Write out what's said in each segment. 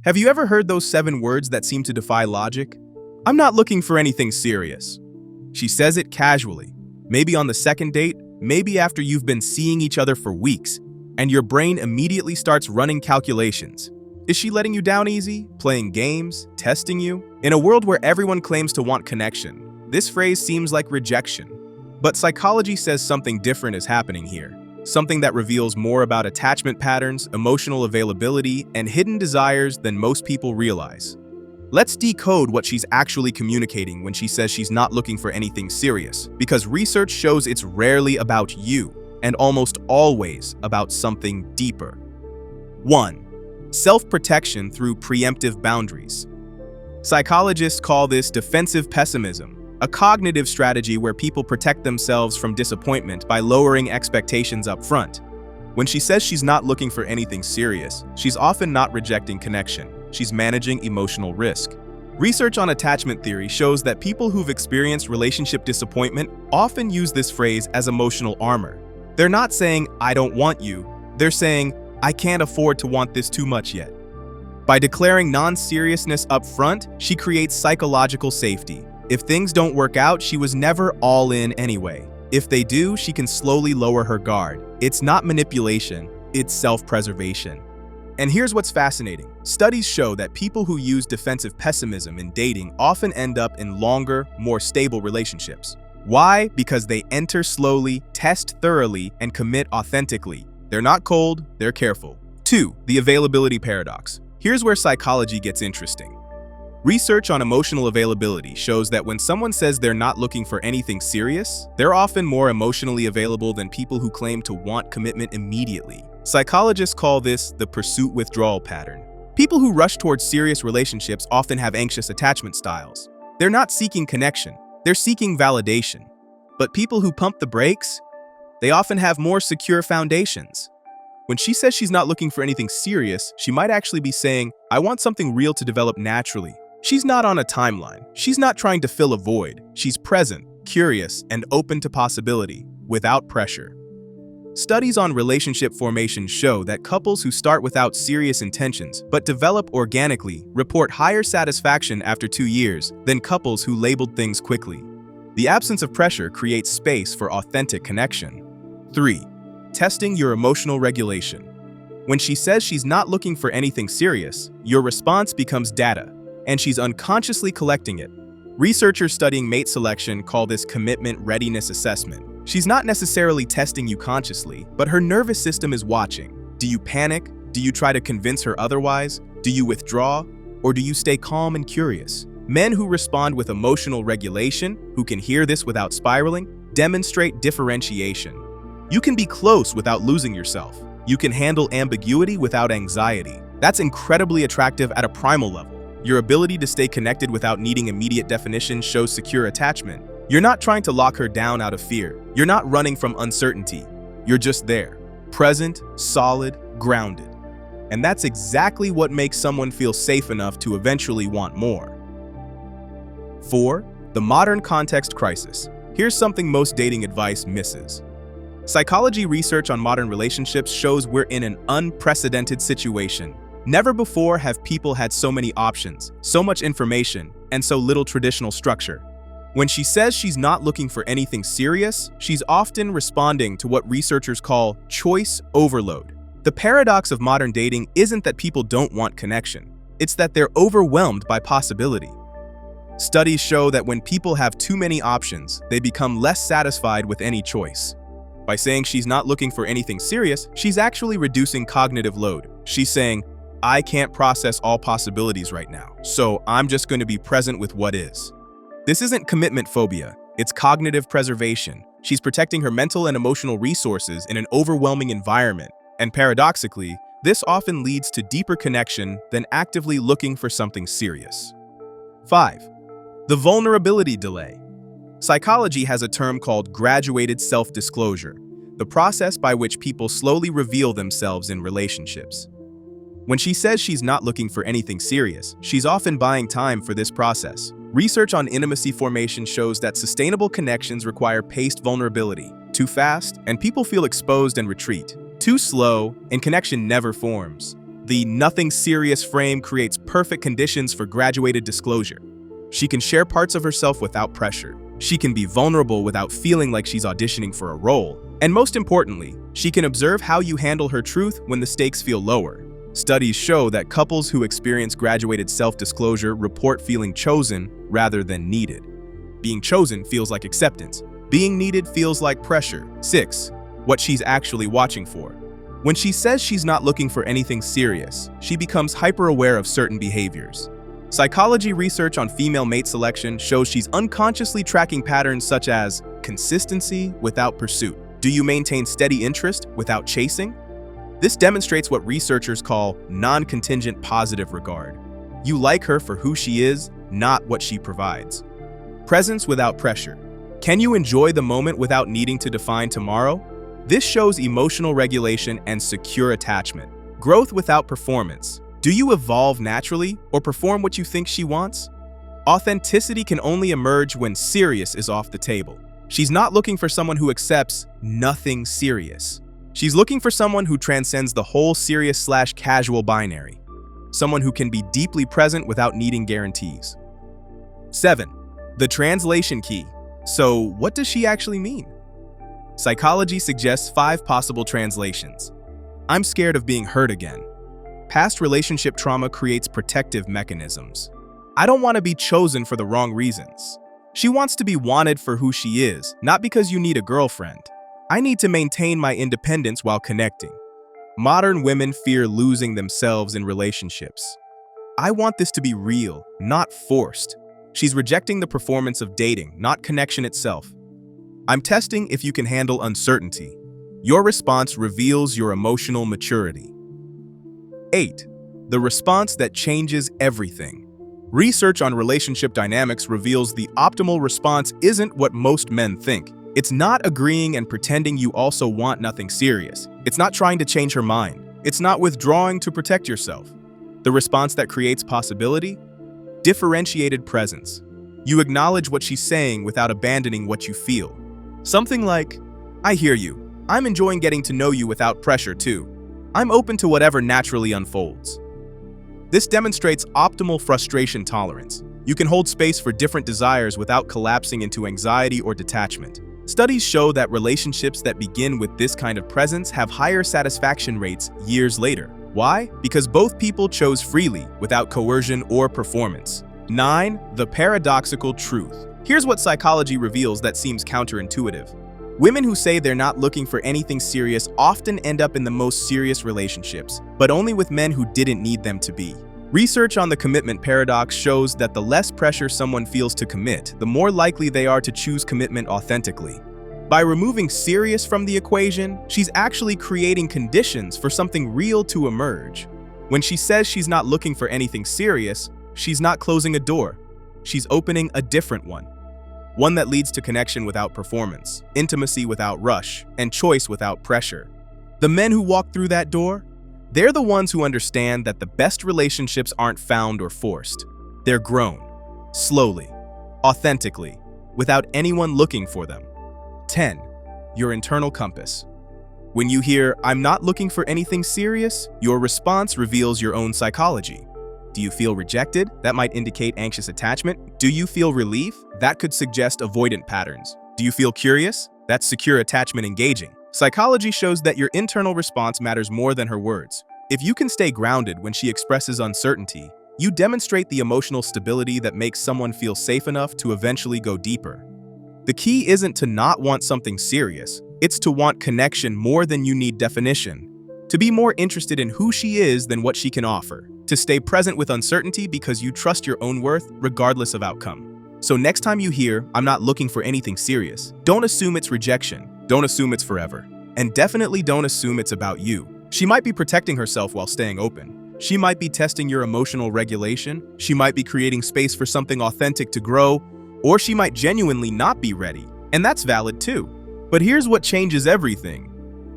Have you ever heard those 7 words that seem to defy logic? I'm not looking for anything serious. She says it casually, maybe on the second date, maybe after you've been seeing each other for weeks, and your brain immediately starts running calculations. Is she letting you down easy, playing games, testing you? In a world where everyone claims to want connection, this phrase seems like rejection. But psychology says something different is happening here. Something that reveals more about attachment patterns, emotional availability, and hidden desires than most people realize. Let's decode what she's actually communicating when she says she's not looking for anything serious, because research shows it's rarely about you, and almost always about something deeper. 1. Self-protection through preemptive boundaries. Psychologists call this defensive pessimism, a cognitive strategy where people protect themselves from disappointment by lowering expectations up front. When she says she's not looking for anything serious, she's often not rejecting connection. She's managing emotional risk. Research on attachment theory shows that people who've experienced relationship disappointment often use this phrase as emotional armor. They're not saying, "I don't want you." They're saying, "I can't afford to want this too much yet." By declaring non-seriousness up front, she creates psychological safety. If things don't work out, she was never all in anyway. If they do, she can slowly lower her guard. It's not manipulation, it's self-preservation. And here's what's fascinating. Studies show that people who use defensive pessimism in dating often end up in longer, more stable relationships. Why? Because they enter slowly, test thoroughly, and commit authentically. They're not cold, they're careful. 2. The availability paradox. Here's where psychology gets interesting. Research on emotional availability shows that when someone says they're not looking for anything serious, they're often more emotionally available than people who claim to want commitment immediately. Psychologists call this the pursuit-withdrawal pattern. People who rush towards serious relationships often have anxious attachment styles. They're not seeking connection, they're seeking validation. But people who pump the brakes, they often have more secure foundations. When she says she's not looking for anything serious, she might actually be saying, "I want something real to develop naturally." She's not on a timeline. She's not trying to fill a void. She's present, curious, and open to possibility, without pressure. Studies on relationship formation show that couples who start without serious intentions but develop organically report higher satisfaction after 2 years than couples who labeled things quickly. The absence of pressure creates space for authentic connection. 3. Testing your emotional regulation. When she says she's not looking for anything serious, your response becomes data, and she's unconsciously collecting it. Researchers studying mate selection call this commitment readiness assessment. She's not necessarily testing you consciously, but her nervous system is watching. Do you panic? Do you try to convince her otherwise? Do you withdraw? Or do you stay calm and curious? Men who respond with emotional regulation, who can hear this without spiraling, demonstrate differentiation. You can be close without losing yourself. You can handle ambiguity without anxiety. That's incredibly attractive at a primal level. Your ability to stay connected without needing immediate definition shows secure attachment. You're not trying to lock her down out of fear. You're not running from uncertainty. You're just there, present, solid, grounded. And that's exactly what makes someone feel safe enough to eventually want more. 4. The modern context crisis. Here's something most dating advice misses. Psychology research on modern relationships shows we're in an unprecedented situation. Never before have people had so many options, so much information, and so little traditional structure. When she says she's not looking for anything serious, she's often responding to what researchers call choice overload. The paradox of modern dating isn't that people don't want connection, it's that they're overwhelmed by possibility. Studies show that when people have too many options, they become less satisfied with any choice. By saying she's not looking for anything serious, she's actually reducing cognitive load. She's saying, "I can't process all possibilities right now, so I'm just going to be present with what is." This isn't commitment phobia, it's cognitive preservation. She's protecting her mental and emotional resources in an overwhelming environment, and paradoxically, this often leads to deeper connection than actively looking for something serious. 5. The vulnerability delay. Psychology has a term called graduated self-disclosure, the process by which people slowly reveal themselves in relationships. When she says she's not looking for anything serious, she's often buying time for this process. Research on intimacy formation shows that sustainable connections require paced vulnerability. Too fast, and people feel exposed and retreat. Too slow, and connection never forms. The nothing serious frame creates perfect conditions for graduated disclosure. She can share parts of herself without pressure. She can be vulnerable without feeling like she's auditioning for a role. And most importantly, she can observe how you handle her truth when the stakes feel lower. Studies show that couples who experience graduated self-disclosure report feeling chosen rather than needed. Being chosen feels like acceptance. Being needed feels like pressure. 6. What she's actually watching for. When she says she's not looking for anything serious, she becomes hyper-aware of certain behaviors. Psychology research on female mate selection shows she's unconsciously tracking patterns such as consistency without pursuit. Do you maintain steady interest without chasing? This demonstrates what researchers call non-contingent positive regard. You like her for who she is, not what she provides. Presence without pressure. Can you enjoy the moment without needing to define tomorrow? This shows emotional regulation and secure attachment. Growth without performance. Do you evolve naturally or perform what you think she wants? Authenticity can only emerge when serious is off the table. She's not looking for someone who accepts nothing serious. She's looking for someone who transcends the whole serious/casual binary. Someone who can be deeply present without needing guarantees. 7. The translation key. So, what does she actually mean? Psychology suggests 5 possible translations. I'm scared of being hurt again. Past relationship trauma creates protective mechanisms. I don't want to be chosen for the wrong reasons. She wants to be wanted for who she is, not because you need a girlfriend. I need to maintain my independence while connecting. Modern women fear losing themselves in relationships. I want this to be real, not forced. She's rejecting the performance of dating, not connection itself. I'm testing if you can handle uncertainty. Your response reveals your emotional maturity. 8. The response that changes everything. Research on relationship dynamics reveals the optimal response isn't what most men think. It's not agreeing and pretending you also want nothing serious. It's not trying to change her mind. It's not withdrawing to protect yourself. The response that creates possibility? Differentiated presence. You acknowledge what she's saying without abandoning what you feel. Something like, I hear you. I'm enjoying getting to know you without pressure too. I'm open to whatever naturally unfolds. This demonstrates optimal frustration tolerance. You can hold space for different desires without collapsing into anxiety or detachment. Studies show that relationships that begin with this kind of presence have higher satisfaction rates years later. Why? Because both people chose freely, without coercion or performance. 9. The paradoxical truth. Here's what psychology reveals that seems counterintuitive. Women who say they're not looking for anything serious often end up in the most serious relationships, but only with men who didn't need them to be. Research on the commitment paradox shows that the less pressure someone feels to commit, the more likely they are to choose commitment authentically. By removing serious from the equation, she's actually creating conditions for something real to emerge. When she says she's not looking for anything serious, she's not closing a door. She's opening a different one. One that leads to connection without performance, intimacy without rush, and choice without pressure. The men who walk through that door, they're the ones who understand that the best relationships aren't found or forced. They're grown, slowly, authentically, without anyone looking for them. 10. Your internal compass. When you hear, I'm not looking for anything serious, your response reveals your own psychology. Do you feel rejected? That might indicate anxious attachment. Do you feel relief? That could suggest avoidant patterns. Do you feel curious? That's secure attachment engaging. Psychology shows that your internal response matters more than her words. If you can stay grounded when she expresses uncertainty, you demonstrate the emotional stability that makes someone feel safe enough to eventually go deeper. The key isn't to not want something serious, it's to want connection more than you need definition. To be more interested in who she is than what she can offer. To stay present with uncertainty because you trust your own worth regardless of outcome. So next time you hear, I'm not looking for anything serious, don't assume it's rejection. Don't assume it's forever. And definitely don't assume it's about you. She might be protecting herself while staying open. She might be testing your emotional regulation. She might be creating space for something authentic to grow. Or she might genuinely not be ready. And that's valid too. But here's what changes everything.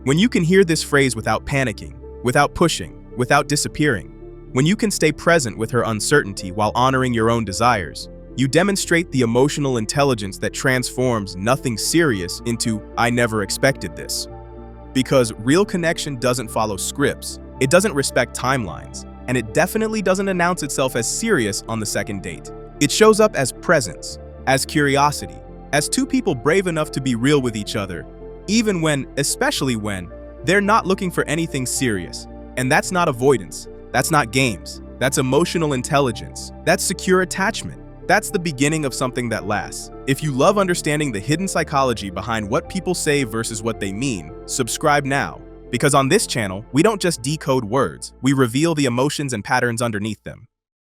When you can hear this phrase without panicking, without pushing, without disappearing, when you can stay present with her uncertainty while honoring your own desires, you demonstrate the emotional intelligence that transforms nothing serious into, I never expected this. Because real connection doesn't follow scripts, It doesn't respect timelines, and it definitely doesn't announce itself as serious on the second date. It shows up as presence, as curiosity, as two people brave enough to be real with each other, even when, especially when, they're not looking for anything serious. And that's not avoidance, that's not games, that's emotional intelligence, that's secure attachment. That's the beginning of something that lasts. If you love understanding the hidden psychology behind what people say versus what they mean, subscribe now. Because on this channel, we don't just decode words, we reveal the emotions and patterns underneath them.